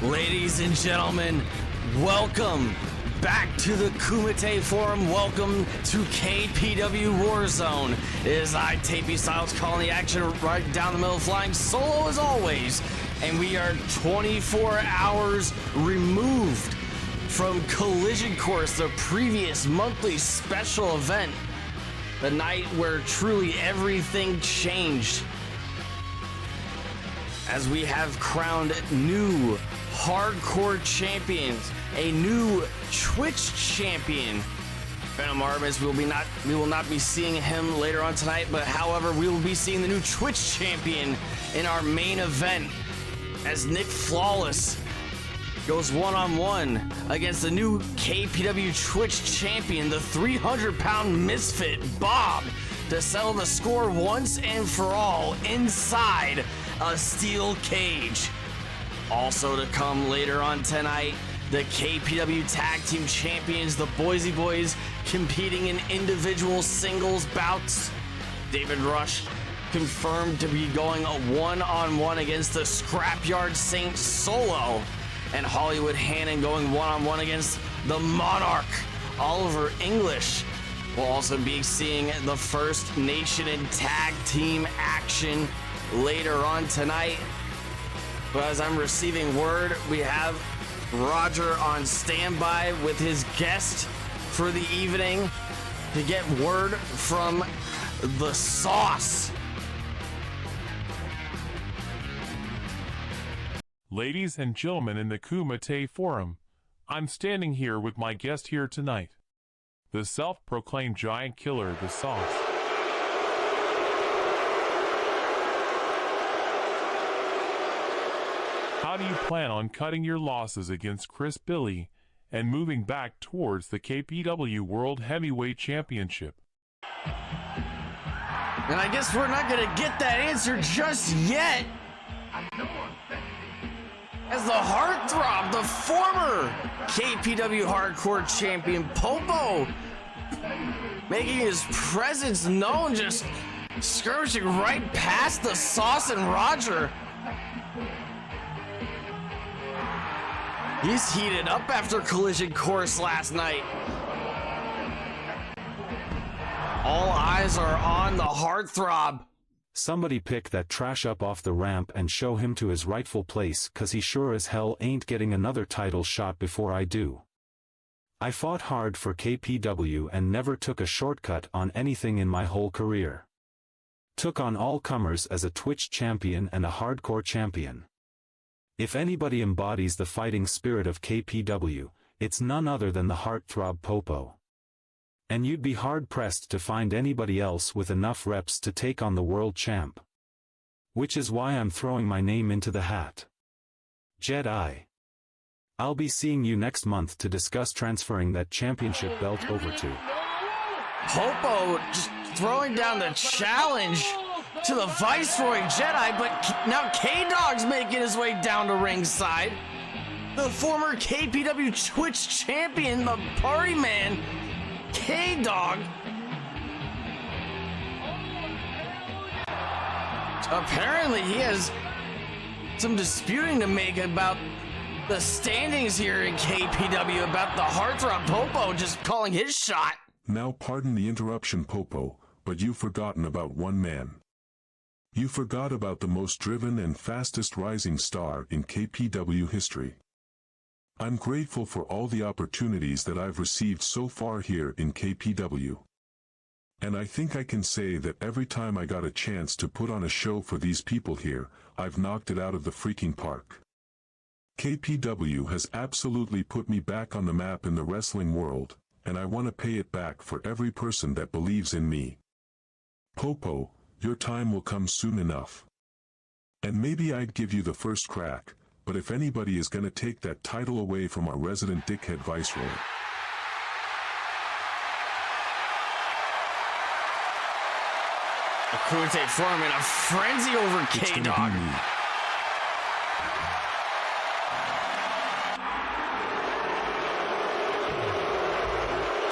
Ladies and gentlemen, welcome back to the Kumite Forum. Welcome to KPW War Zone. It is I, Tapey Styles, calling the action right down the middle, flying solo as always. And we are 24 hours removed from Collision Course, the previous monthly special event. The night where truly everything changed. As we have crowned new hardcore champions, a new Twitch champion. Venom Artemis, we will not be seeing him later on tonight, but however, we will be seeing the new Twitch champion in our main event as Nick Flawless goes one-on-one against the new KPW Twitch champion, the 300-pound misfit Bob, to settle the score once and for all inside a steel cage. Also to come later on tonight, the KPW Tag Team Champions, the Boise Boys, competing in individual singles bouts. David Rush confirmed to be going a one-on-one against the Scrapyard Saint solo. And Hollywood Hannon going one-on-one against the Monarch, Oliver English. We'll also be seeing the First Nation and Tag Team action later on tonight. But as I'm receiving word, we have Roger on standby with his guest for the evening to get word from the Sauce. Ladies and gentlemen in the Kumite Forum, I'm standing here with my guest here tonight, the self-proclaimed giant killer, the Sauce. How do you plan on cutting your losses against Chris Billy and moving back towards the KPW World Heavyweight Championship? And I guess we're not gonna get that answer just yet, as the Heartthrob, the former KPW Hardcore Champion Popo, making his presence known, just skirmishing right past the Sauce and Roger. He's heated up after Collision Course last night. All eyes are on the Heartthrob. Somebody pick that trash up off the ramp and show him to his rightful place, cause he sure as hell ain't getting another title shot before I do. I fought hard for KPW and never took a shortcut on anything in my whole career. Took on all comers as a Twitch champion and a hardcore champion. If anybody embodies the fighting spirit of KPW, it's none other than the Heartthrob Popo. And you'd be hard-pressed to find anybody else with enough reps to take on the world champ. Which is why I'm throwing my name into the hat. Jedi. I'll be seeing you next month to discuss transferring that championship belt over to. Popo just throwing down the challenge to the Viceroy Jedi, but now K-Dog's making his way down to ringside. The former KPW Twitch champion, the party man, K-Dog. Apparently he has some disputing to make about the standings here in KPW, about the Heartthrob Popo just calling his shot. Now pardon the interruption, Popo, but you've forgotten about one man. You forgot about the most driven and fastest rising star in KPW history. I'm grateful for all the opportunities that I've received so far here in KPW. And I think I can say that every time I got a chance to put on a show for these people here, I've knocked it out of the freaking park. KPW has absolutely put me back on the map in the wrestling world, and I want to pay it back for every person that believes in me. Popo, your time will come soon enough. And maybe I'd give you the first crack, but if anybody is gonna take that title away from our resident dickhead Viceroy. The Kumite Forum in a frenzy over K-Dog.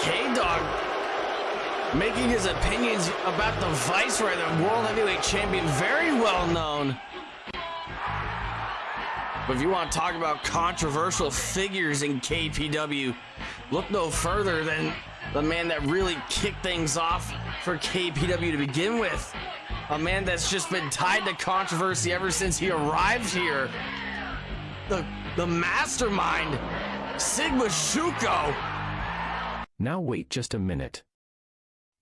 K-Dog making his opinions about the Viceroy, the World Heavyweight Champion, very well known. But if you want to talk about controversial figures in KPW, look no further than the man that really kicked things off for KPW to begin with. A man that's just been tied to controversy ever since he arrived here. The mastermind, Sigma Shuko. Now wait just a minute.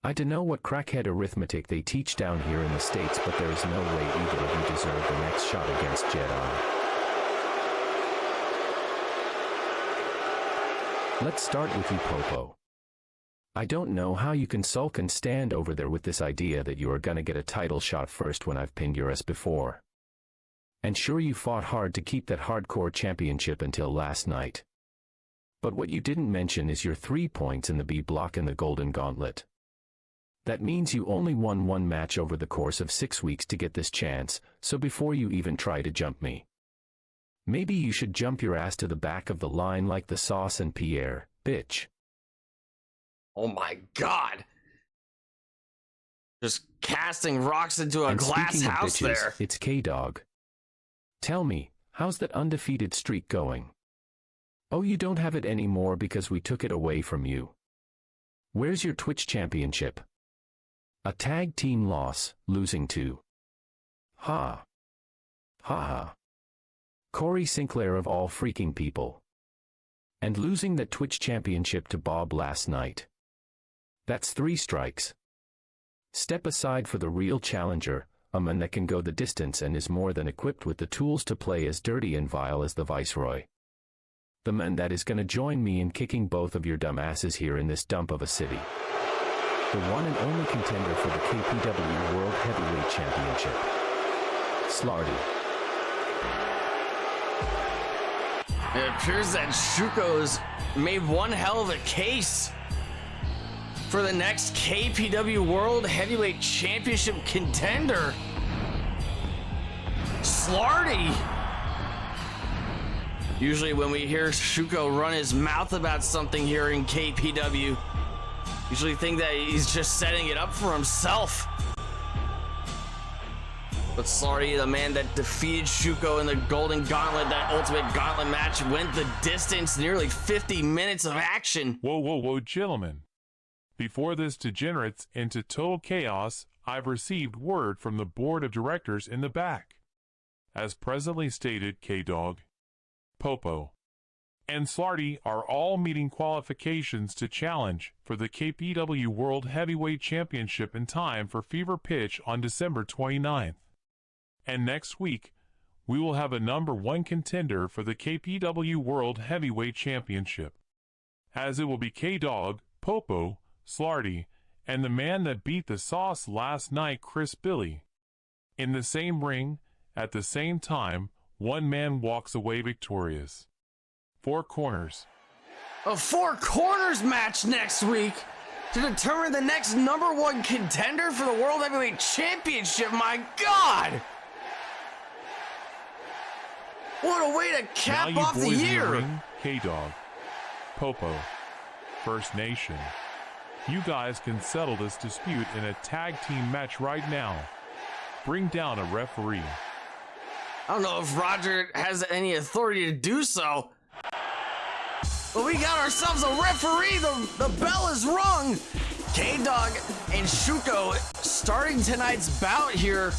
I dunno what crackhead arithmetic they teach down here in the States, but there's no way either of you deserve the next shot against Jedi. Let's start with you, Popo. I don't know how you can sulk and stand over there with this idea that you are gonna get a title shot first when I've pinned your ass before. And sure, you fought hard to keep that hardcore championship until last night. But what you didn't mention is your 3 points in the B block in the Golden Gauntlet. That means you only won one match over the course of 6 weeks to get this chance, so before you even try to jump me, maybe you should jump your ass to the back of the line like the Sauce and Pierre, bitch. Oh my God. Just casting rocks into a glass house bitches, there. It's K-Dog. Tell me, how's that undefeated streak going? Oh, you don't have it anymore because we took it away from you. Where's your Twitch championship? A tag team loss, losing to. Ha. Ha ha. Corey Sinclair of all freaking people. And losing that Twitch championship to Bob last night. That's 3 strikes. Step aside for the real challenger, a man that can go the distance and is more than equipped with the tools to play as dirty and vile as the Viceroy. The man that is gonna join me in kicking both of your dumb asses here in this dump of a city. The one and only contender for the KPW World Heavyweight Championship. Slarty. It appears that Shuko's made one hell of a case for the next KPW World Heavyweight Championship contender. Slarty. Usually when we hear Shuko run his mouth about something here in KPW, usually think that he's just setting it up for himself. But Slarty, the man that defeated Shuko in the Golden Gauntlet, that Ultimate Gauntlet match, went the distance, nearly 50 minutes of action. Whoa, gentlemen. Before this degenerates into total chaos, I've received word from the board of directors in the back. As presently stated, K-Dog, Popo, and Slarty are all meeting qualifications to challenge for the KPW World Heavyweight Championship in time for Fever Pitch on December 29th. And next week, we will have a #1 contender for the KPW World Heavyweight Championship, as it will be K-Dog, Popo, Slarty, and the man that beat the Sauce last night, Chris Billy. In the same ring, at the same time, one man walks away victorious. 4 corners. A 4 corners match next week to determine the next #1 contender for the World Heavyweight Championship. My God! What a way to cap off the year! K-Dog, Popo, First Nation. You guys can settle this dispute in a tag team match right now. Bring down a referee. I don't know if Roger has any authority to do so, but we got ourselves a referee. The bell is rung. K-Dog and Shuko starting tonight's bout here.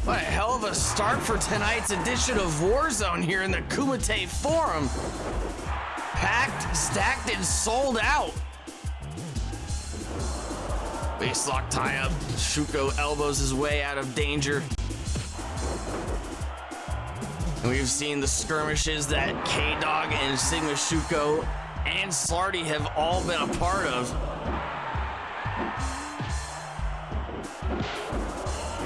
What a hell of a start for tonight's edition of War Zone here in the Kumite Forum. Packed, stacked, and sold out. Baselock tie-up. Shuko elbows his way out of danger. And we've seen the skirmishes that K-Dog and Sigma Shuko and Slarty have all been a part of.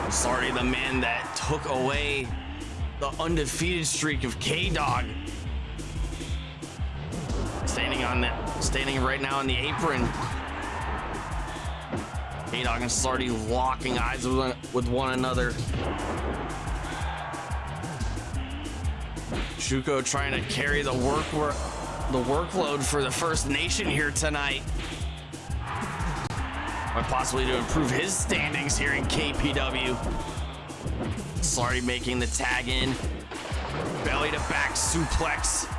Slarty, the man that took away the undefeated streak of K-Dog. Standing right now on the apron. K-Dog and Slarty locking eyes with one another. Shuko trying to carry the workload for the First Nation here tonight. or possibly to improve his standings here in KPW. Slarty making the tag in. Belly to back suplex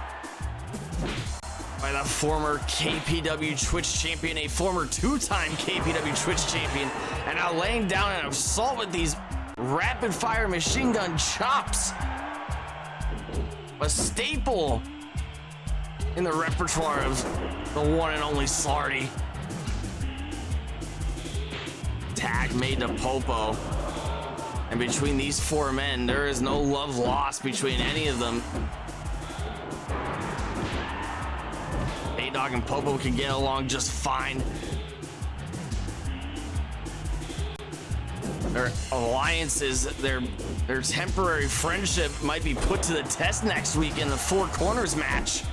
by the former KPW Twitch champion, a former two-time KPW Twitch champion, and now laying down an assault with these rapid fire machine gun chops. A staple in the repertoire of the one and only Slarty. Tag made to Popo. And between these four men, there is no love lost between any of them. A-Dog and Popo can get along just fine. Their alliances, their temporary friendship might be put to the test next week in the Four Corners match.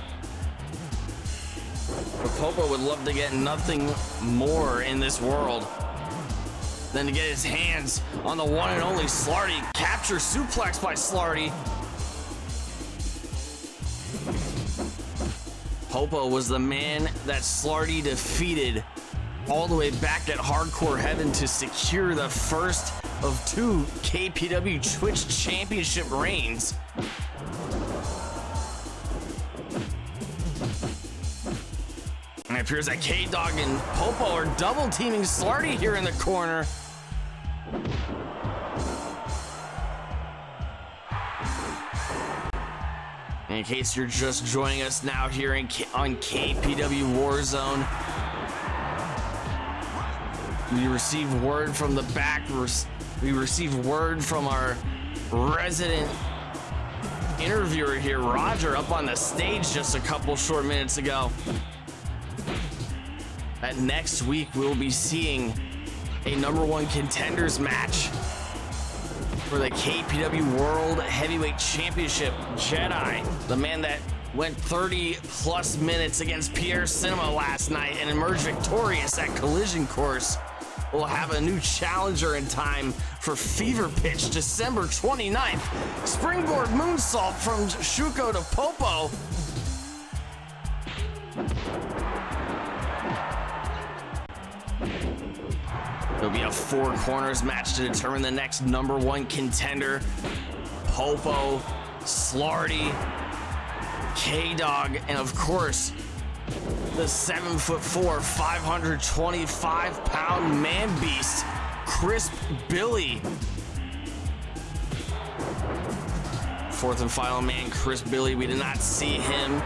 But Popo would love to get nothing more in this world than to get his hands on the one and only Slarty. Capture suplex by Slarty. Popo was the man that Slarty defeated all the way back at Hardcore Heaven to secure the first of two KPW Twitch Championship reigns. And it appears that K-Dog and Popo are double teaming Slarty here in the corner. In case you're just joining us now here on KPW War Zone, we received word from the back. We received word from our resident interviewer here, Roger, up on the stage just a couple short minutes ago, that next week we'll be seeing a #1 contenders match for the KPW World Heavyweight Championship. Jedi, the man that went 30 plus minutes against Pierre Cinema last night and emerged victorious at Collision Course, will have a new challenger in time for Fever Pitch December 29th. Springboard moonsault from Shuko to Popo. There'll be a Four Corners match to determine the next #1 contender. Popo, Slarty, K-Dog, and of course, the 7'4", 525-pound man beast, Crisp Billy. Fourth and final man, Crisp Billy. We did not see him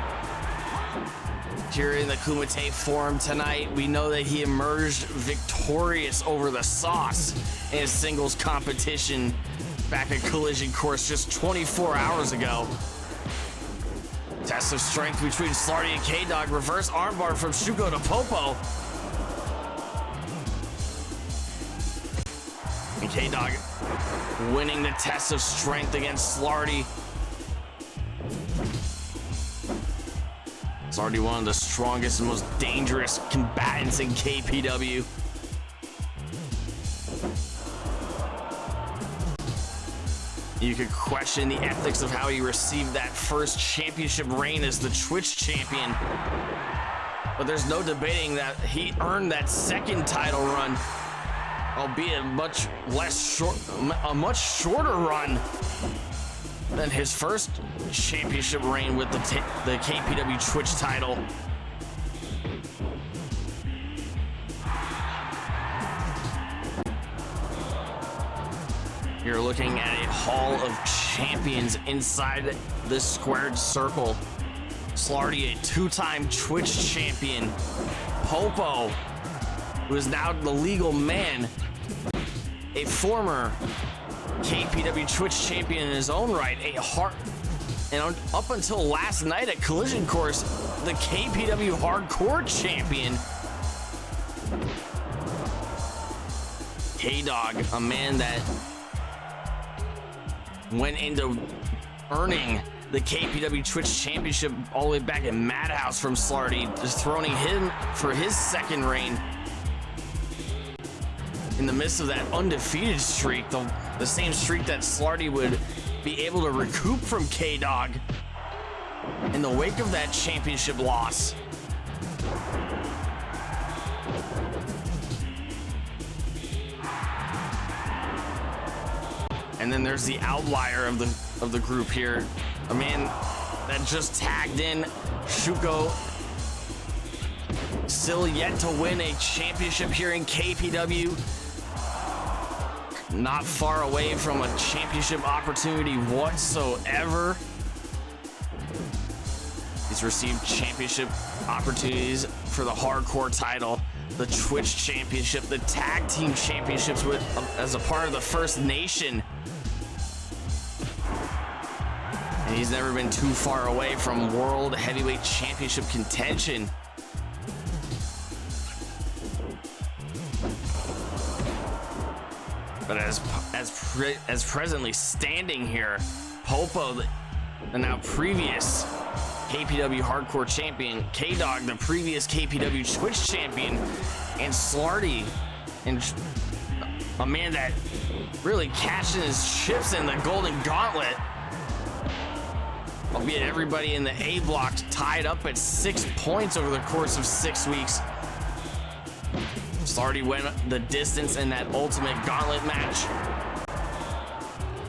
here in the Kumite Forum tonight. We know that he emerged victorious over the Sauce in his singles competition back at Collision Course just 24 hours ago. Test of strength between Slarty and K-Dog. Reverse armbar from Shuko to Popo. And K-Dog winning the test of strength against Slarty. Slarty, one of the strongest and most dangerous combatants in KPW. You could question the ethics of how he received that first championship reign as the Twitch champion, but there's no debating that he earned that second title run, albeit a much shorter run than his first championship reign with the KPW Twitch title. You're looking at a hall of champions inside this squared circle. Slarty, a two-time Twitch champion. Popo, who is now the legal man, a former KPW Twitch champion in his own right, and up until last night at Collision Course, the KPW Hardcore champion. K-Dog, a man that went into earning the KPW Twitch Championship all the way back in Madhouse from Slarty, dethroning him for his second reign in the midst of that undefeated streak, the same streak that Slarty would be able to recoup from K-Dog in the wake of that championship loss. And then there's the outlier of the group here, a man that just tagged in, Shuko. Still yet to win a championship here in KPW. Not far away from a championship opportunity whatsoever. He's received championship opportunities for the hardcore title, the Twitch championship, the tag team championships as a part of the First Nation. And he's never been too far away from World Heavyweight Championship contention. But as presently standing here, Popo, the now previous KPW Hardcore Champion, K-Dog, the previous KPW Twitch Champion, and Slarty, and a man that really cashed in his chips in the Golden Gauntlet. Albeit everybody in the A block tied up at 6 points over the course of 6 weeks. Slarty went the distance in that ultimate gauntlet match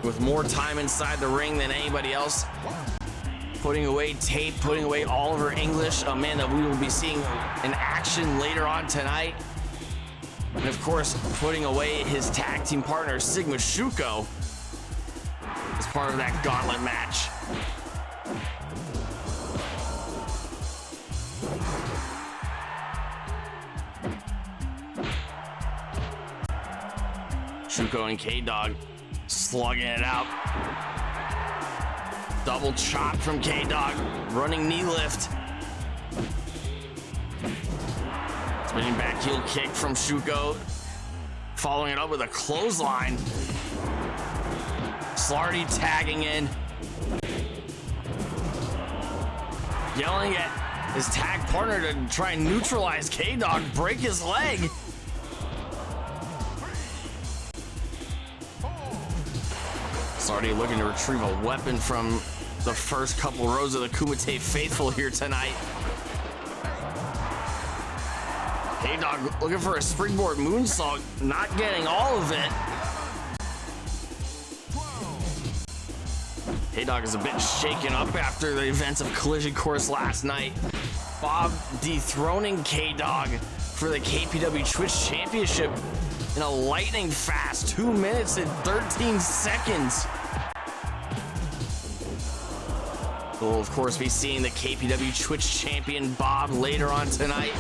with more time inside the ring than anybody else. Putting away tape, putting away Oliver English, a man that we will be seeing in action later on tonight. And of course, putting away his tag team partner, Sigma Shuko, as part of that gauntlet match. Shuko and K-Dog slugging it out. Double chop from K-Dog, running knee lift. Spinning back heel kick from Shuko, following it up with a clothesline. Slarty tagging in. Yelling at his tag partner to try and neutralize K-Dog, break his leg. Slarty looking to retrieve a weapon from the first couple rows of the Kumite faithful here tonight. K-Dog looking for a springboard moonsault, not getting all of it. K-Dog is a bit shaken up after the events of Collision Course last night. Bob dethroning K-Dog for the KPW Twitch Championship in a lightning fast 2 minutes and 13 seconds. We'll of course be seeing the KPW Twitch champion Bob later on tonight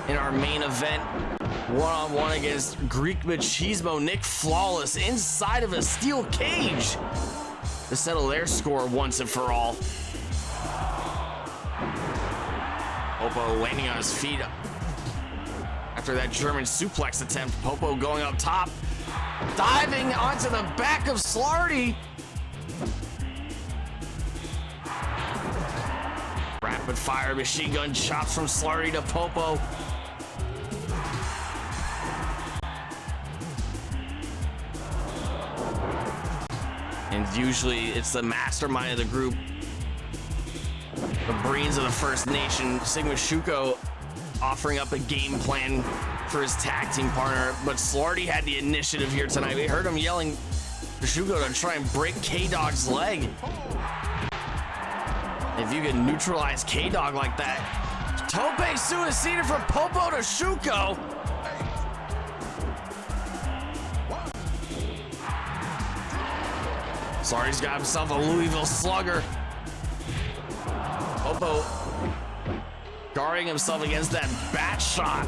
in our main event, one-on-one against Greek Machismo Nick Flawless inside of a steel cage to settle their score once and for all. Popo landing on his feet after that German suplex attempt. Popo going up top, diving onto the back of Slarty. Rapid fire machine gun chops from Slarty to Popo. And usually it's the mastermind of the group, the brains of the First Nation, Sigma Shuko, offering up a game plan for his tag team partner, but Slarty had the initiative here tonight. We heard him yelling for Shuko to try and break K-Dog's leg. If you can neutralize K-Dog like that. Tope suicida from Popo to Shuko. Slarty's got himself a Louisville Slugger. Popo guarding himself against that bat shot.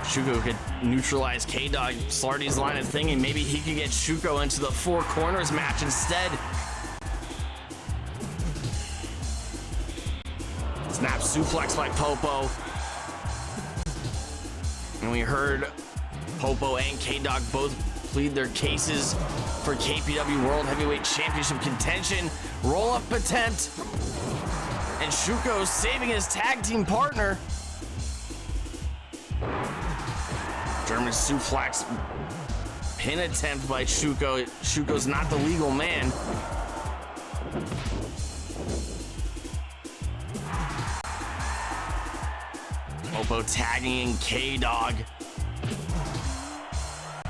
Shuko could neutralize K-Dog, Slarty's line of thinking. Maybe he could get Shuko into the Four Corners match instead. Snap suplex by Popo. And we heard Popo and K-Dog both plead their cases for KPW World Heavyweight Championship contention. Roll-up attempt. And Shuko saving his tag team partner. German suplex pin attempt by Shuko. Shuko's not the legal man. Popo tagging in K-Dog.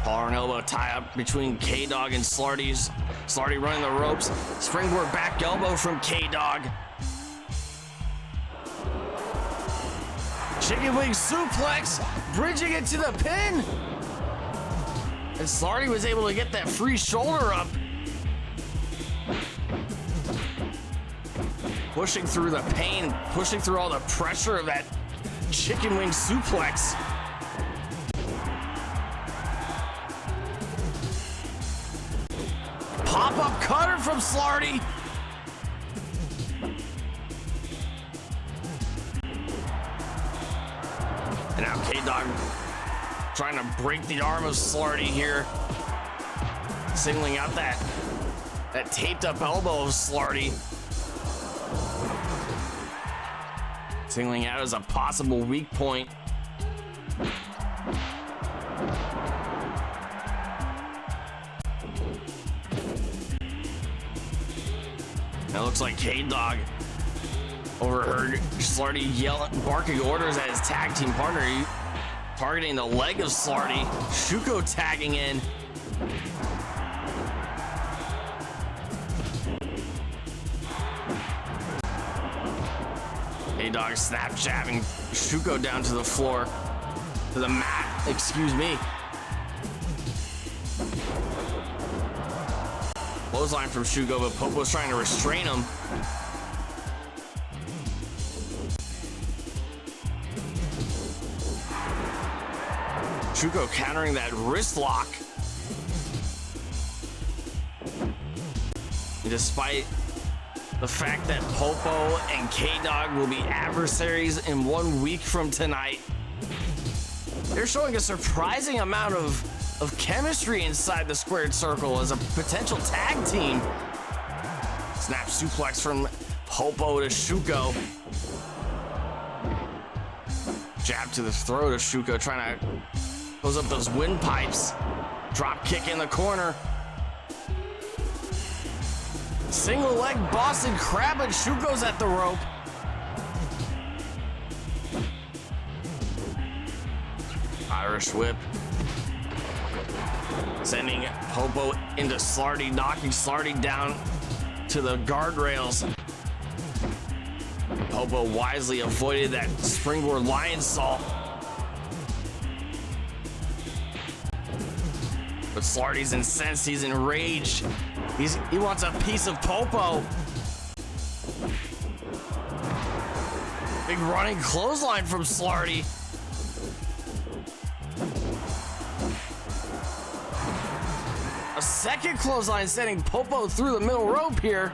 Collar and elbow tie up between K-Dog and Slarty's. Slarty running the ropes. Springboard back elbow from K-Dog. Chicken wing suplex, bridging it to the pin. And Slarty was able to get that free shoulder up. Pushing through the pain, pushing through all the pressure of that chicken wing suplex. Pop-up cutter from Slarty. And now K-Dog trying to break the arm of Slarty here. Singling out that taped up elbow of Slarty. Singling out as a possible weak point. It looks like K-Dog overheard Slarty yelling, barking orders at his tag team partner, targeting the leg of Slarty. Shuko tagging in. K-Dog snap jabbing Shuko down to the floor, to the mat, excuse me. Clothesline from Shugo, but Popo's trying to restrain him. Shugo countering that wrist lock. And despite the fact that Popo and K-Dog will be adversaries in 1 week from tonight, they're showing a surprising amount of chemistry inside the squared circle as a potential tag team. Snap suplex from Popo to Shuko. Jab to the throat of Shuko, trying to close up those windpipes. Drop kick in the corner. Single leg Boston Crab, and Shuko's at the rope. Irish whip. Sending Popo into Slarty, knocking Slarty down to the guardrails. Popo wisely avoided that springboard lion salt. But Slarty's incensed, he's enraged. He wants a piece of Popo. Big running clothesline from Slarty. A second clothesline sending Popo through the middle rope here.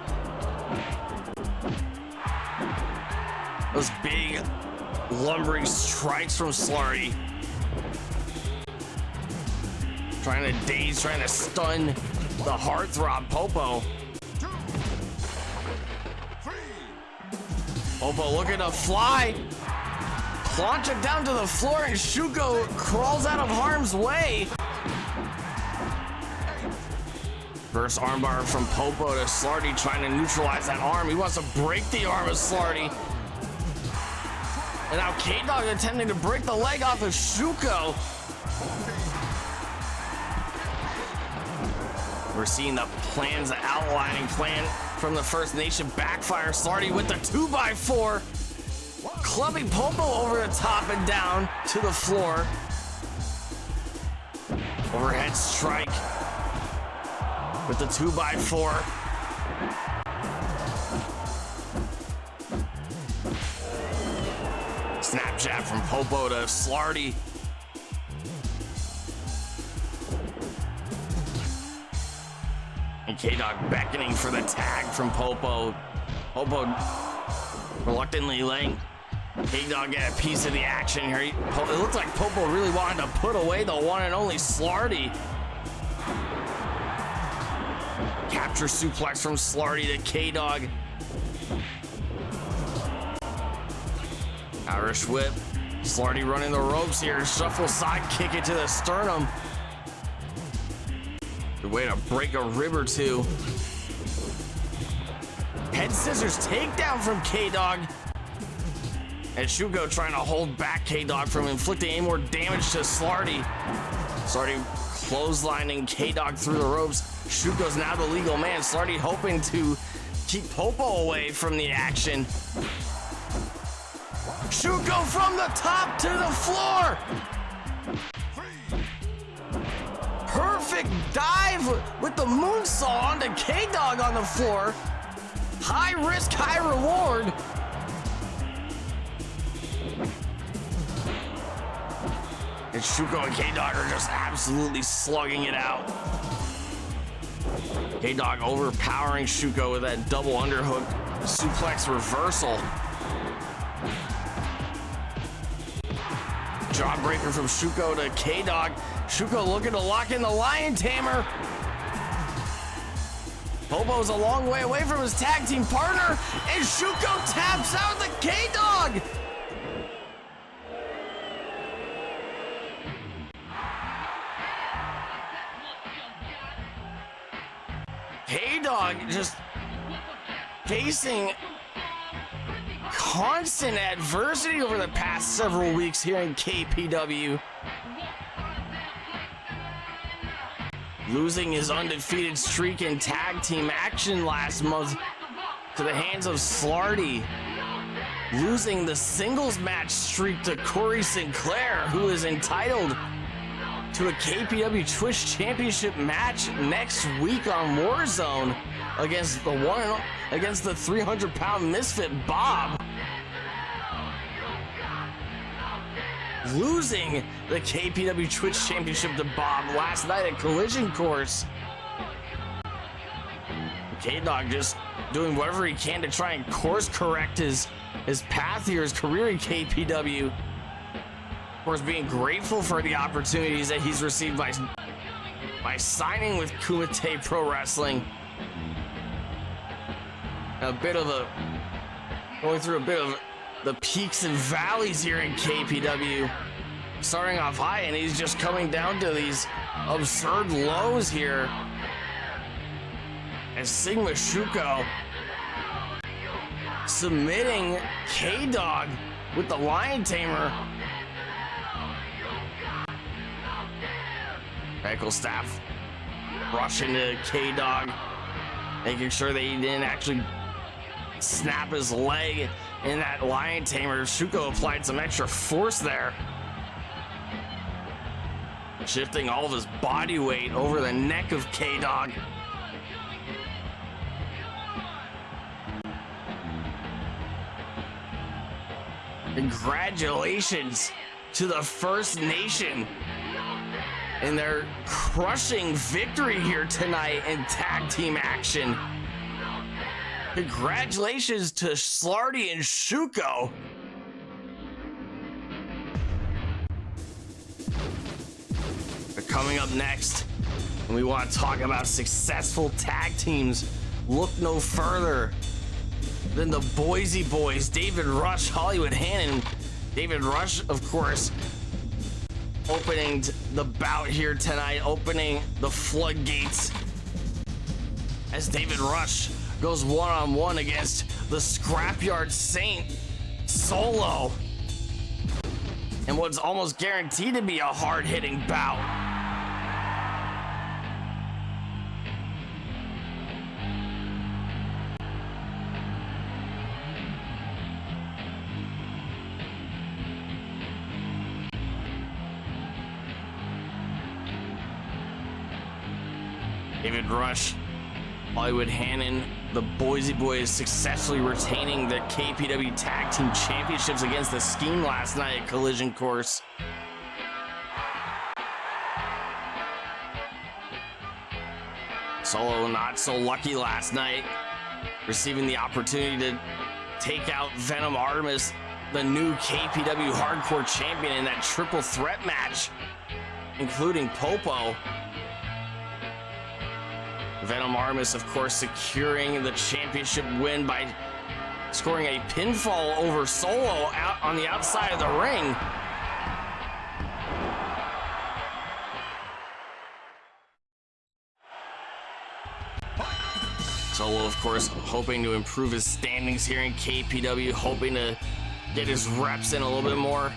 Those big lumbering strikes from Slarty. Trying to daze, trying to stun the heartthrob Popo. 2, 3. Popo looking to fly. Launch it down to the floor, and Shuko crawls out of harm's way. First armbar from Popo to Slarty, trying to neutralize that arm. He wants to break the arm of Slarty. And now K-Dog attempting to break the leg off of Shuko. We're seeing the plans, the outlining plan from the First Nation backfire. Slarty with the 2x4. Clubbing Popo over the top and down to the floor. Overhead strike with the 2x4. Snap jab from Popo to Slarty. And K-Dog beckoning for the tag from Popo. Popo reluctantly letting K-Dog get a piece of the action here. It looked like Popo really wanted to put away the one and only Slarty. Capture suplex from Slarty to K-Dog. Irish whip. Slarty running the ropes here. Shuffle side kick it to the sternum. Good way to break a rib or two. Head scissors takedown from K-Dog. And Shuko trying to hold back K-Dog from inflicting any more damage to Slarty. Slarty clotheslining K-Dog through the ropes. Shuko's now the legal man. Slarty hoping to keep Popo away from the action. Shuko from the top to the floor. Perfect dive with the moonsault onto K-Dog on the floor. High risk, high reward. And Shuko and K-Dog are just absolutely slugging it out. K-Dog overpowering Shuko with that double underhook suplex reversal. Jawbreaker from Shuko to K-Dog. Shuko looking to lock in the Lion Tamer. Popo's a long way away from his tag team partner, and Shuko taps out the K-Dog. K-Dog just facing constant adversity over the past several weeks here in KPW. Losing his undefeated streak in tag team action last month to the hands of Slarty. Losing the singles match streak to Corey Sinclair, who is entitled to a KPW Twitch Championship match next week on War Zone against the 300-pound misfit Bob. Losing the KPW Twitch Championship to Bob last night at Collision Course. K-Dog just doing whatever he can to try and course correct his path here, his career in KPW. Of course, being grateful for the opportunities that he's received by signing with Kumite Pro Wrestling. Going through a bit of the peaks and valleys here in KPW. Starting off high, and he's just coming down to these absurd lows here. As Sigma Shuko submitting K-Dog with the Lion Tamer. Medical staff rushing to K-Dog, making sure that he didn't actually snap his leg in that Lion Tamer. Shuko applied some extra force there, shifting all of his body weight over the neck of K-Dog. Congratulations to the First Nation in their crushing victory here tonight in tag team action. Congratulations to Slarty and Shuko. But coming up next, and we want to talk about successful tag teams, look no further than the Boise Boys, David Rush, Hollywood Hannon. David Rush, of course, opening the bout here tonight, opening the floodgates as David Rush goes one-on-one against the Scrapyard Saint Solo, and what's almost guaranteed to be a hard-hitting bout. David Rush, Hollywood Hannon, the Boise Boys successfully retaining the KPW Tag Team Championships against the Scheme last night at Collision Course. Solo not so lucky last night, receiving the opportunity to take out Venom Artemis, the new KPW Hardcore Champion, in that triple threat match, including Popo. Venom Artemis, of course, securing the championship win by scoring a pinfall over Solo out on the outside of the ring. Solo, of course, hoping to improve his standings here in KPW, hoping to get his reps in a little bit more.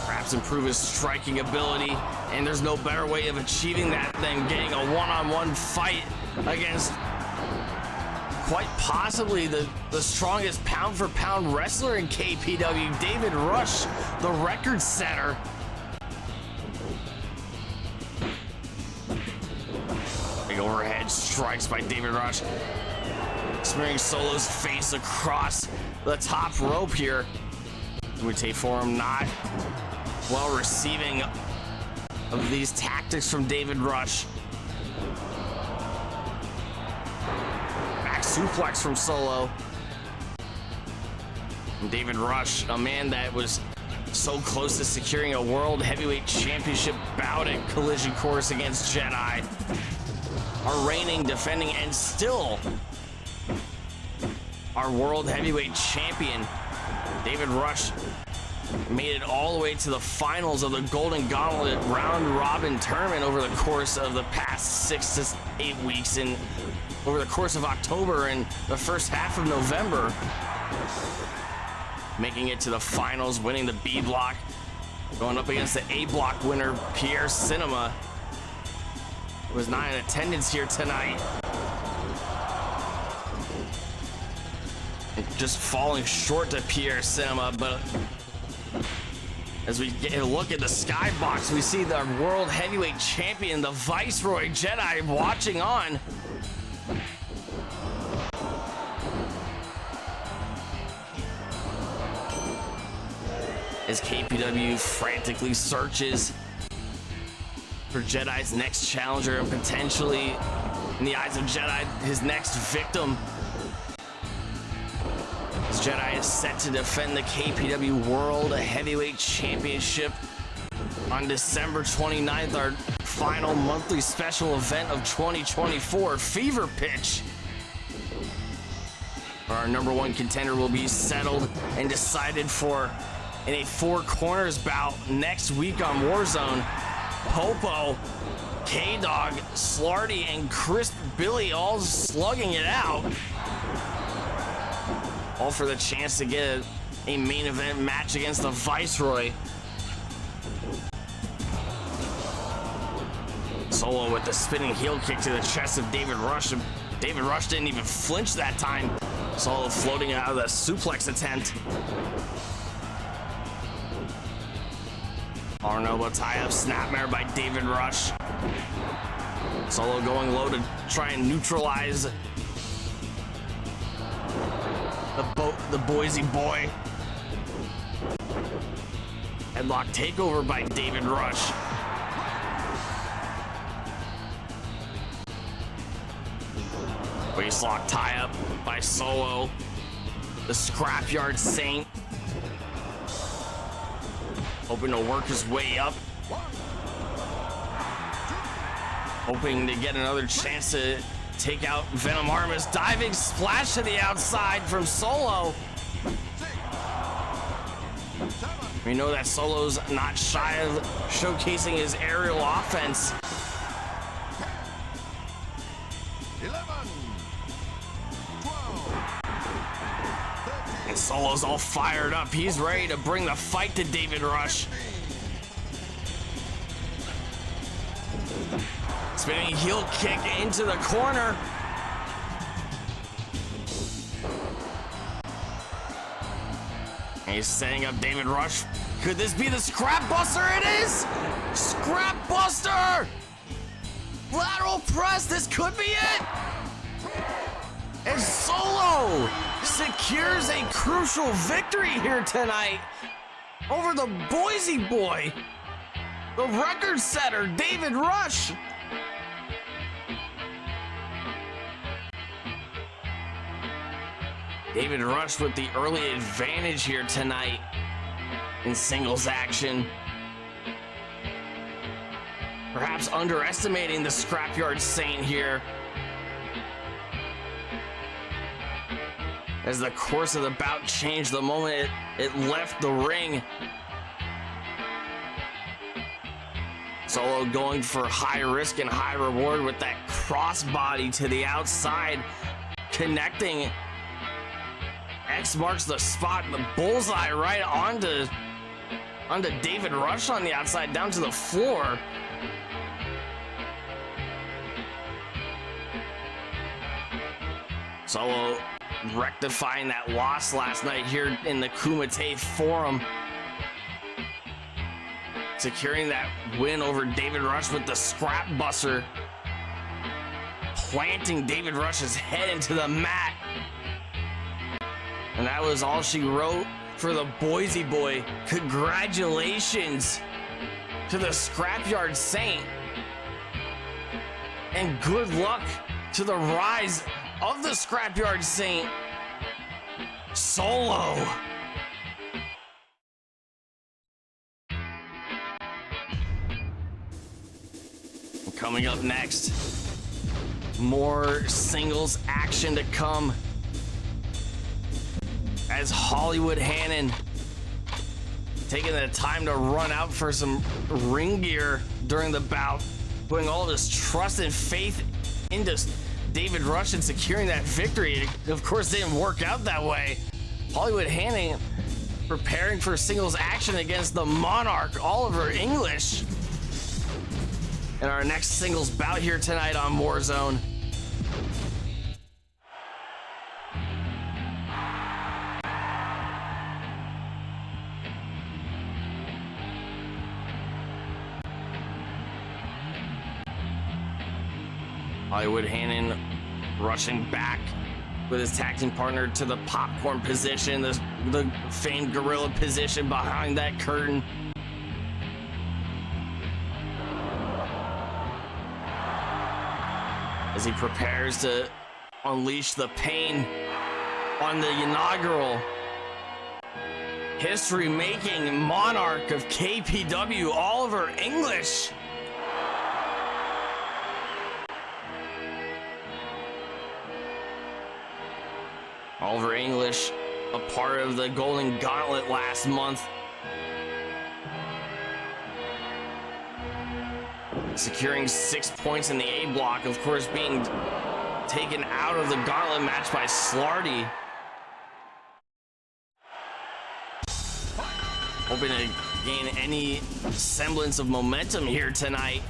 Perhaps improve his striking ability, and there's no better way of achieving that than getting a one-on-one fight against quite possibly the strongest pound-for-pound wrestler in KPW, David Rush, the record setter. Big overhead strikes by David Rush, smearing Solo's face across the top rope here. Mute Forum not well receiving of these tactics from David Rush. Back suplex from Solo. And David Rush, a man that was so close to securing a World Heavyweight Championship bout at Collision Course against Jedi. Our reigning, defending, and still our World Heavyweight Champion. David Rush made it all the way to the finals of the Golden Gauntlet round robin tournament over the course of the past 6 to 8 weeks, and over the course of October and the first half of November, making it to the finals, winning the B block, going up against the A block winner Pierre Cinema, who was not in attendance here tonight. Just falling short to Pierre Cinema, but as we get a look at the skybox, we see the World Heavyweight Champion, the Viceroy Jedi, watching on. As KPW frantically searches for Jedi's next challenger and potentially, in the eyes of Jedi, his next victim. As Jedi is set to defend the KPW World Heavyweight Championship on December 29th, our final monthly special event of 2024, Fever Pitch. Our number one contender will be settled and decided for in a four corners bout next week on Warzone. Popo, K-Dog, Slarty, and Crisp Billy all slugging it out. All for the chance to get a main event match against the Viceroy. Solo with the spinning heel kick to the chest of David Rush. David Rush didn't even flinch that time. Solo floating out of the suplex attempt. Arm elbow tie-up, snapmare by David Rush. Solo going low to try and neutralize the Boise boy. Headlock takeover by David Rush. Waistlock tie-up by Solo. The Scrapyard Saint. Hoping to work his way up. Hoping to get another chance to take out Venom Armis. Diving splash to the outside from Solo. We know that Solo's not shy of showcasing his aerial offense. 11, 12, 13. And Solo's all fired up. He's ready to bring the fight to David Rush. Spinning heel kick into the corner. And he's setting up David Rush. Could this be the Scrap Buster? It is! Scrap Buster! Lateral press, this could be it! And Solo secures a crucial victory here tonight over the Boise boy, the record setter, David Rush. David Rush with the early advantage here tonight in singles action. Perhaps underestimating the Scrapyard Saint here, as the course of the bout changed the moment it left the ring. Solo going for high risk and high reward with that crossbody to the outside, connecting X marks the spot, the bullseye right onto David Rush on the outside, down to the floor. Solo rectifying that loss last night here in the Kumite Forum. Securing that win over David Rush with the scrap buster. Planting David Rush's head into the mat. And that was all she wrote for the Boise boy. Congratulations to the Scrapyard Saint. And good luck to the rise of the Scrapyard Saint, Solo. Coming up next, more singles action to come as Hollywood Hannon taking the time to run out for some ring gear during the bout, putting all of his trust and faith into David Rush and securing that victory. It, of course, didn't work out that way. Hollywood Hannon preparing for singles action against the Monarch, Oliver English, in our next singles bout here tonight on War Zone. Hollywood Hannon rushing back with his tag team partner to the popcorn position, the famed gorilla position behind that curtain. As he prepares to unleash the pain on the inaugural history-making monarch of KPW, Oliver English. Oliver English, a part of the Golden Gauntlet last month. Securing 6 points in the A block, of course being taken out of the Gauntlet match by Slarty. Hoping to gain any semblance of momentum here tonight.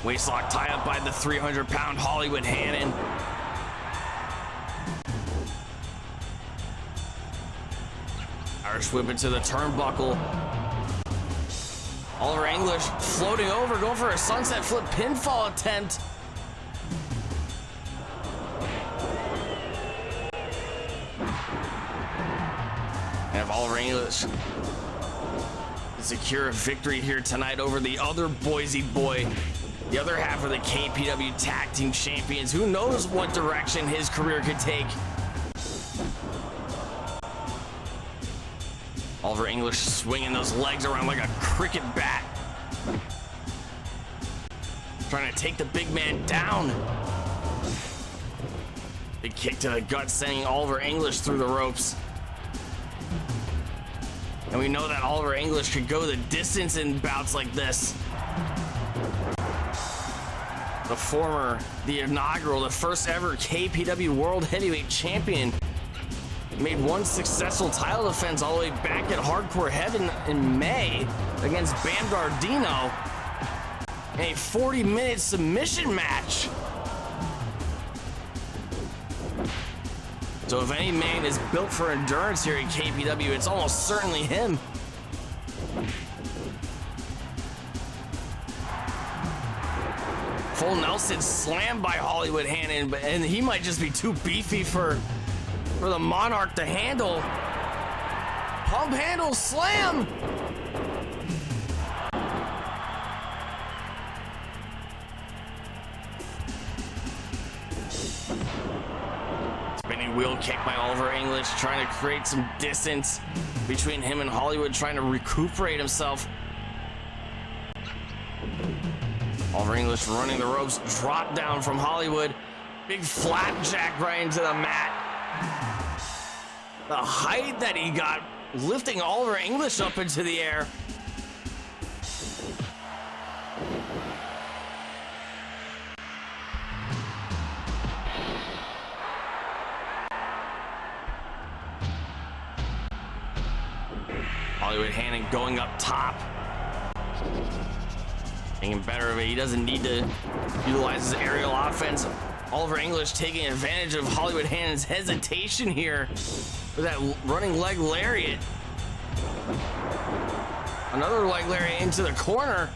Waistlock tie up by the 300-pound Hollywood Hannon. Irish whip into the turnbuckle. Oliver English floating over, going for a sunset flip pinfall attempt. And if Oliver English can secure a victory here tonight over the other Boise boy, the other half of the KPW Tag Team Champions, who knows what direction his career could take. Oliver English swinging those legs around like a cricket bat. Trying to take the big man down. Big kick to the gut, sending Oliver English through the ropes. And we know that Oliver English could go the distance in bouts like this. The inaugural, the first ever KPW World Heavyweight Champion, made one successful title defense all the way back at Hardcore Heaven in May against Bam Dardino in a 40-minute submission match. So if any man is built for endurance here at KPW, it's almost certainly him. Full Nelson slammed by Hollywood Hannon, and he might just be too beefy for the Monarch to handle. Pump handle slam. Spinning wheel kick by Oliver English, trying to create some distance between him and Hollywood, trying to recuperate himself. Oliver English running the ropes, drop down from Hollywood. Big flapjack right into the mat. The height that he got, lifting Oliver English up into the air. Hollywood Hannon going up top. Making better of it. He doesn't need to utilize his aerial offense. Oliver English taking advantage of Hollywood Hannon's hesitation here with that running leg lariat. Another leg lariat into the corner.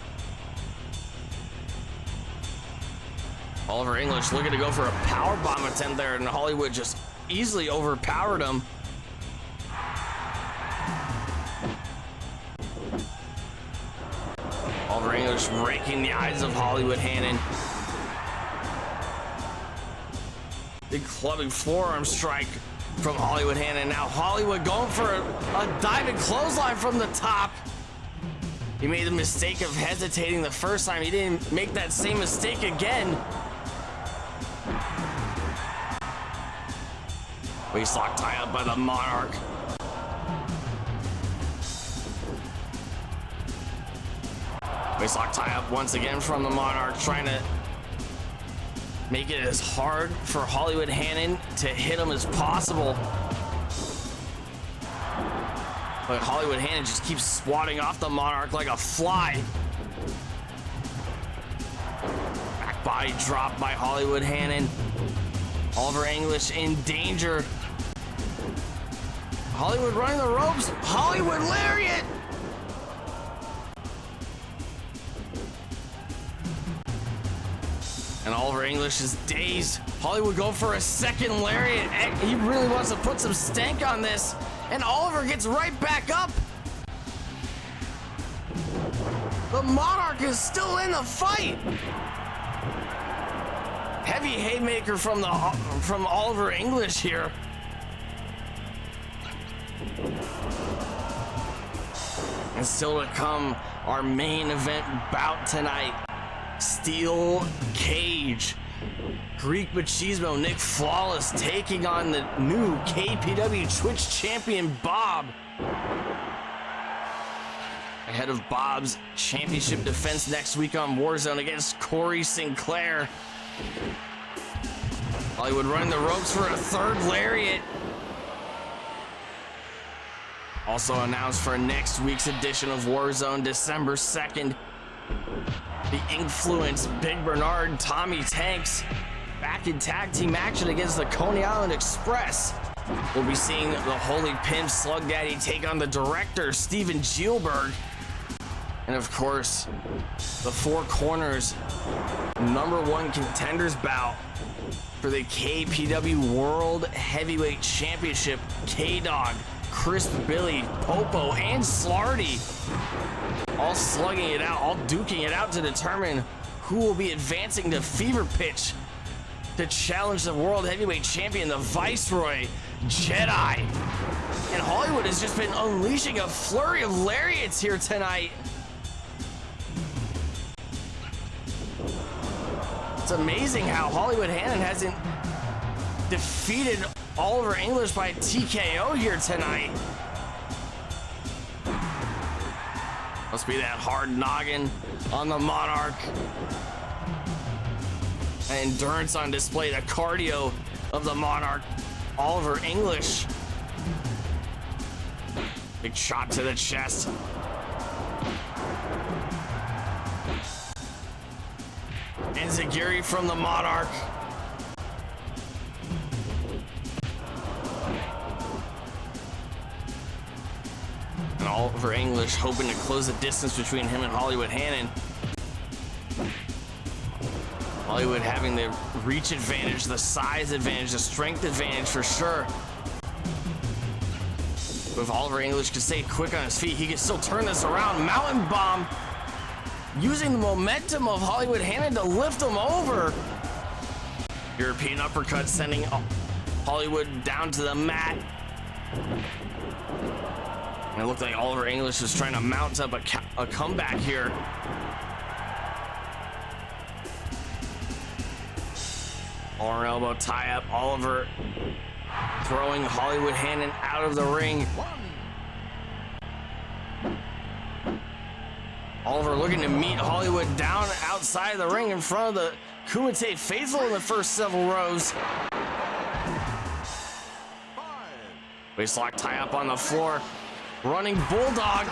Oliver English looking to go for a power bomb attempt there, and Hollywood just easily overpowered him. Oliver English raking the eyes of Hollywood Hannon. Big clubbing forearm strike from Hollywood Hannon. Now Hollywood going for a diving clothesline from the top. He made the mistake of hesitating the first time. He didn't make that same mistake again. Waistlock tie up by the Monarch. Waistlock tie up once again from the Monarch, trying to make it as hard for Hollywood Hannon to hit him as possible. But Hollywood Hannon just keeps swatting off the Monarch like a fly. Back body drop by Hollywood Hannon. Oliver English in danger. Hollywood running the ropes. Hollywood lariat. And Oliver English is dazed. Hollywood go for a second lariat. And he really wants to put some stank on this. And Oliver gets right back up. The Monarch is still in the fight. Heavy haymaker from Oliver English here. And still to come, our main event bout tonight. Steel Cage. Greek Machismo Nick Flawless taking on the new KPW Twitch champion Bob. Ahead of Bob's championship defense next week on Warzone against Corey Sinclair. Hollywood running the ropes for a third lariat. Also announced for next week's edition of Warzone, December 2nd. The Influence, Big Bernard, Tommy Tanks, back in tag team action against the Coney Island Express. We'll be seeing the Holy Pimp Slug Daddy take on the director, Steven Gielberg. And of course, the Four Corners #1 contenders bout for the KPW World Heavyweight Championship. K-Dog, Crisp Billy, Popo, and Slarty all slugging it out, all duking it out to determine who will be advancing to Fever Pitch to challenge the World Heavyweight Champion, the Viceroy Jedi. And Hollywood has just been unleashing a flurry of lariats here tonight. It's amazing how Hollywood Hannon hasn't defeated Oliver English by TKO here tonight. Must be that hard noggin on the Monarch. And endurance on display, the cardio of the Monarch. Oliver English. Big shot to the chest. And Zagiri from the Monarch. And Oliver English hoping to close the distance between him and Hollywood Hannon. Hollywood having the reach advantage, the size advantage, the strength advantage for sure. But if Oliver English can stay quick on his feet, he can still turn this around. Mountain bomb, using the momentum of Hollywood Hannon to lift him over. European uppercut sending Hollywood down to the mat. And it looked like Oliver English was trying to mount up a comeback here. Arm elbow tie up. Oliver throwing Hollywood Hannon out of the ring. Oliver looking to meet Hollywood down outside the ring in front of the Kumite faithful in the first several rows. Waistlock tie up on the floor. Running bulldog.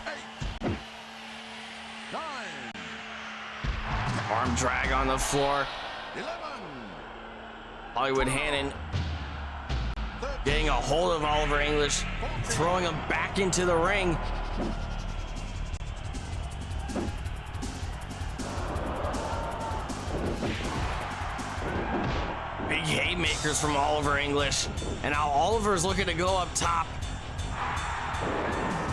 8, 9, Arm drag on the floor. 11, Hollywood Hannon getting a hold of Oliver English, throwing him back into the ring. Big haymakers from Oliver English. And now Oliver's looking to go up top.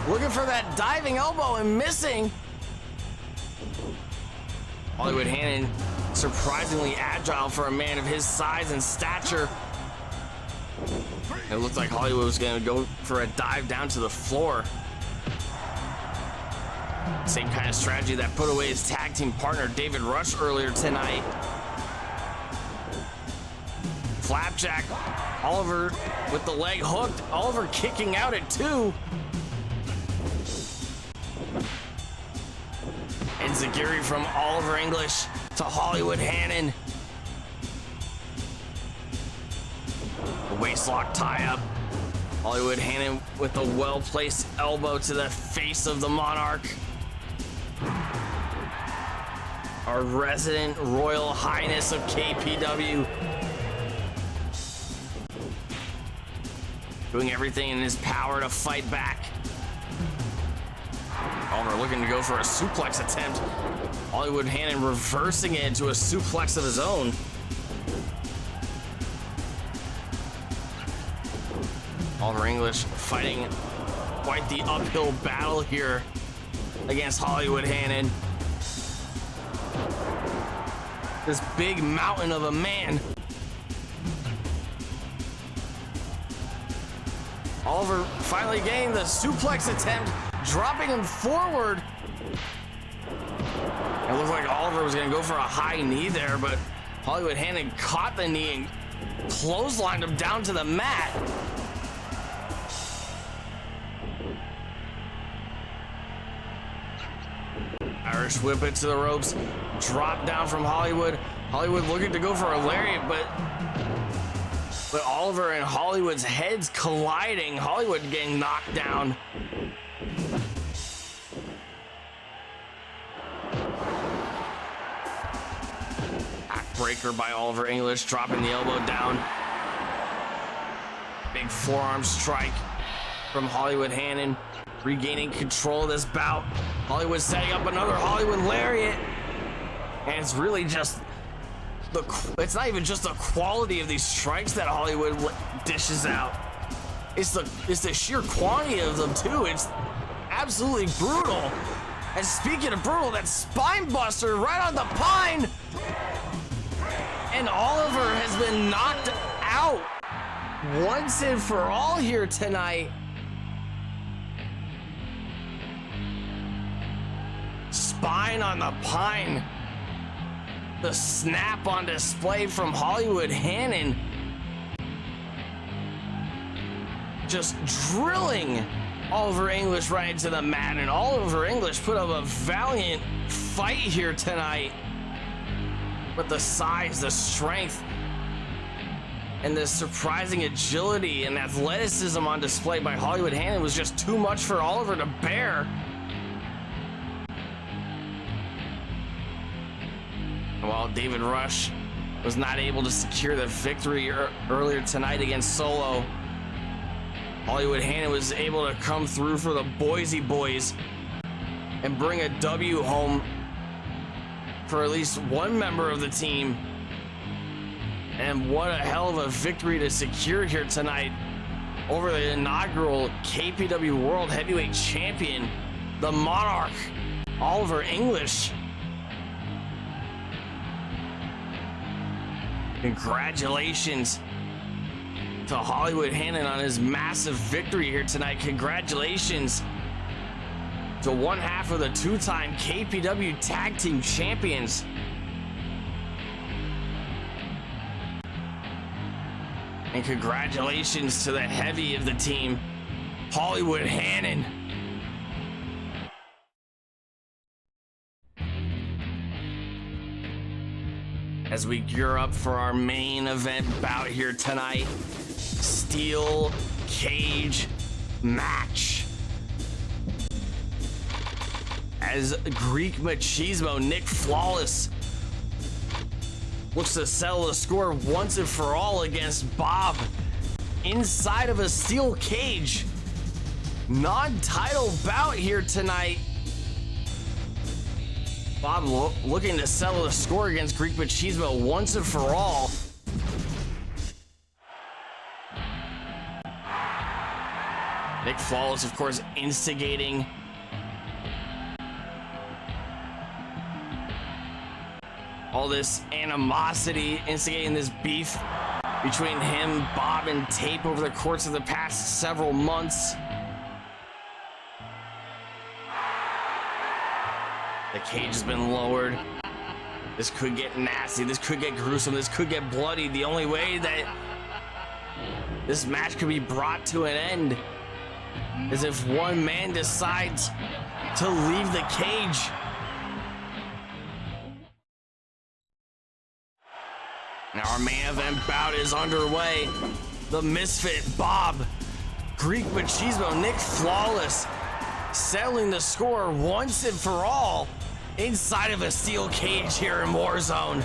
Looking for that diving elbow and missing. Hollywood Hannon, surprisingly agile for a man of his size and stature. It looked like Hollywood was going to go for a dive down to the floor. Same kind of strategy that put away his tag team partner David Rush earlier tonight. Flapjack, Oliver with the leg hooked. Oliver kicking out at 2. And Zagiri from Oliver English to Hollywood Hannon. A waistlock tie-up. Hollywood Hannon with a well-placed elbow to the face of the Monarch. Our resident Royal Highness of KPW. Doing everything in his power to fight back. Oliver looking to go for a suplex attempt. Hollywood Hannon reversing it into a suplex of his own. Oliver English fighting quite the uphill battle here against Hollywood Hannon. This big mountain of a man. Oliver finally getting the suplex attempt, dropping him forward. It looked like Oliver was going to go for a high knee there, but Hollywood Hannon caught the knee and clotheslined him down to the mat. Irish whip it to the ropes, drop down from Hollywood. Hollywood looking to go for a lariat, but Oliver and Hollywood's heads colliding. Hollywood getting knocked down. Backbreaker by Oliver English, dropping the elbow down. Big forearm strike from Hollywood Hannon, regaining control of this bout. Hollywood setting up another Hollywood lariat. And it's really just it's not even just the quality of these strikes that Hollywood dishes out. It's the sheer quantity of them too. It's absolutely brutal. And speaking of brutal, that spine buster right on the pine. And Oliver has been knocked out once and for all here tonight. Spine on the pine. The snap on display from Hollywood Hannon. Just drilling Oliver English right into the mat, and Oliver English put up a valiant fight here tonight. But the size, the strength, and the surprising agility and athleticism on display by Hollywood Hannon was just too much for Oliver to bear. While David Rush was not able to secure the victory earlier tonight against Solo, Hollywood Hannon was able to come through for the Boise Boys and bring a W home for at least one member of the team. And what a hell of a victory to secure here tonight over the inaugural KPW World Heavyweight Champion, the Monarch, Oliver English. Congratulations to Hollywood Hannon on his massive victory here tonight. Congratulations to one half of the two-time KPW Tag Team Champions. And congratulations to the heavy of the team, Hollywood Hannon. As we gear up for our main event bout here tonight, steel cage match. As Greek Machismo, Nick Flawless looks to settle the score once and for all against Bob inside of a steel cage. Non-title bout here tonight. Bob looking to settle the score against Greek Machismo once and for all. Nick Flawless, of course, instigating all this animosity, instigating this beef between him, Bob, and Tape over the course of the past several months. The cage has been lowered. This could get nasty. This could get gruesome. This could get bloody. The only way that this match could be brought to an end is if one man decides to leave the cage. Now our main event bout is underway. The Misfit, Bob, Greek Machismo, Nick Flawless, settling the score once and for all inside of a steel cage here in War Zone.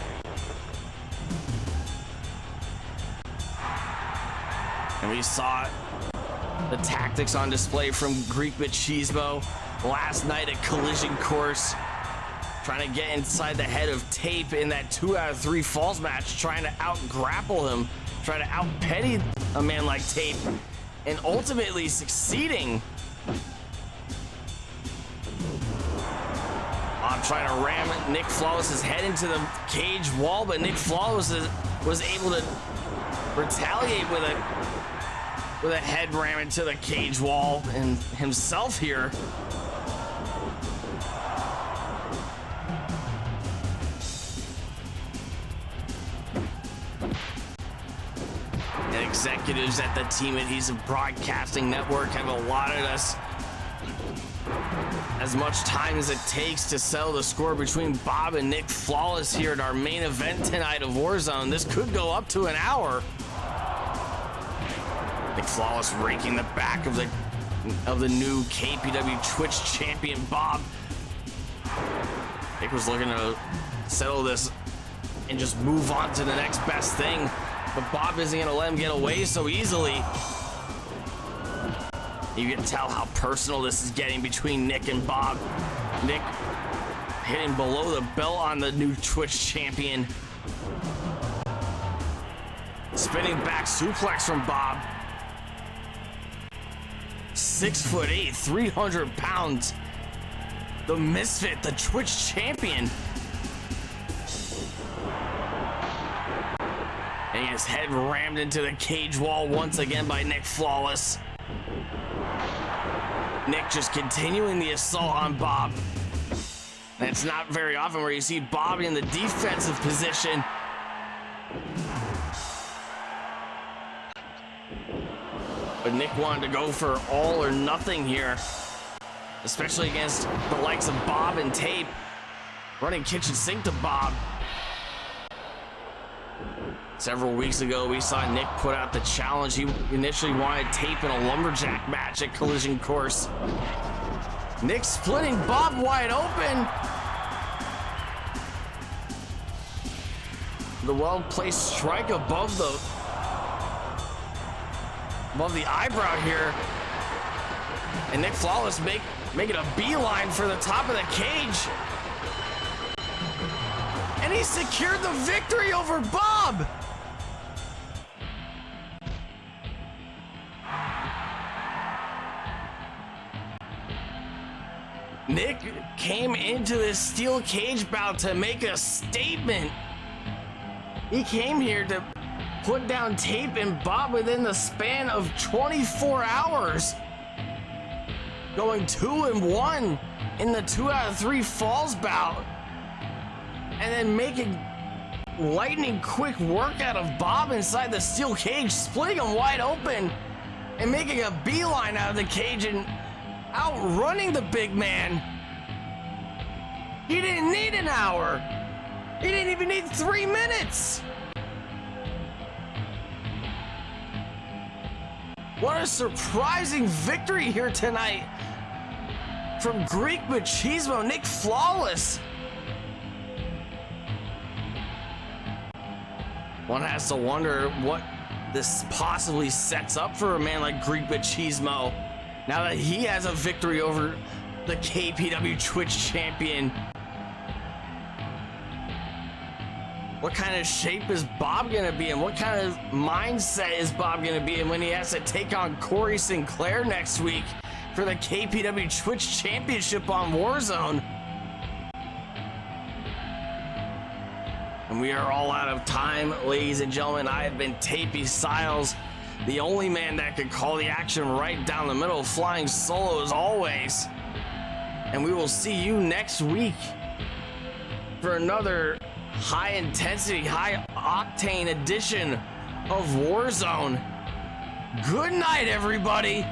And we saw the tactics on display from Greek Machismo last night at Collision Course, trying to get inside the head of Tape in that 2 out of 3 falls match, trying to out-grapple him, trying to out-petty a man like Tape, and ultimately succeeding. I'm trying to ram Nick Flawless's head into the cage wall, but Nick Flawless was able to retaliate with a head ram into the cage wall and himself here. And executives at the Team Adhesive Broadcasting Network have allotted us as much time as it takes to settle the score between Bob and Nick Flawless here at our main event tonight of Warzone. This could go up to an hour. Nick Flawless raking the back of the new KPW Twitch champion, Bob. Nick was looking to settle this and just move on to the next best thing, but Bob isn't going to let him get away so easily. You can tell how personal this is getting between Nick and Bob. Nick hitting below the belt on the new Twitch champion. Spinning back suplex from Bob. 6'8", 300 pounds. The Misfit, the Twitch champion. And his head rammed into the cage wall once again by Nick Flawless. Nick just continuing the assault on Bob. And it's not very often where you see Bob in the defensive position. But Nick wanted to go for all or nothing here, especially against the likes of Bob and Tape. Running kitchen sink to Bob. Several weeks ago, we saw Nick put out the challenge. He initially wanted Tape in a lumberjack match at Collision Course. Nick splitting Bob wide open. The well-placed strike above the eyebrow here. And Nick Flawless making a beeline for the top of the cage. And he secured the victory over Bob. Nick came into this steel cage bout to make a statement. He came here to put down Tape and Bob within the span of 24 hours. Going 2-1 in the 2 out of 3 falls bout. And then making lightning quick work out of Bob inside the steel cage, splitting him wide open and making a beeline out of the cage and outrunning the big man. He didn't need an hour. He didn't even need 3 minutes. What a surprising victory here tonight from Greek Machismo, Nick Flawless. One has to wonder what this possibly sets up for a man like Greek Machismo now that he has a victory over the KPW Twitch champion. What kind of shape is Bob gonna be in? What kind of mindset is Bob gonna be in when he has to take on Corey Sinclair next week for the KPW Twitch Championship on Warzone? And we are all out of time, ladies and gentlemen. I have been Tapey Styles, the only man that could call the action right down the middle, flying solo as always. And we will see you next week for another high intensity, high octane edition of Warzone. Good night, everybody.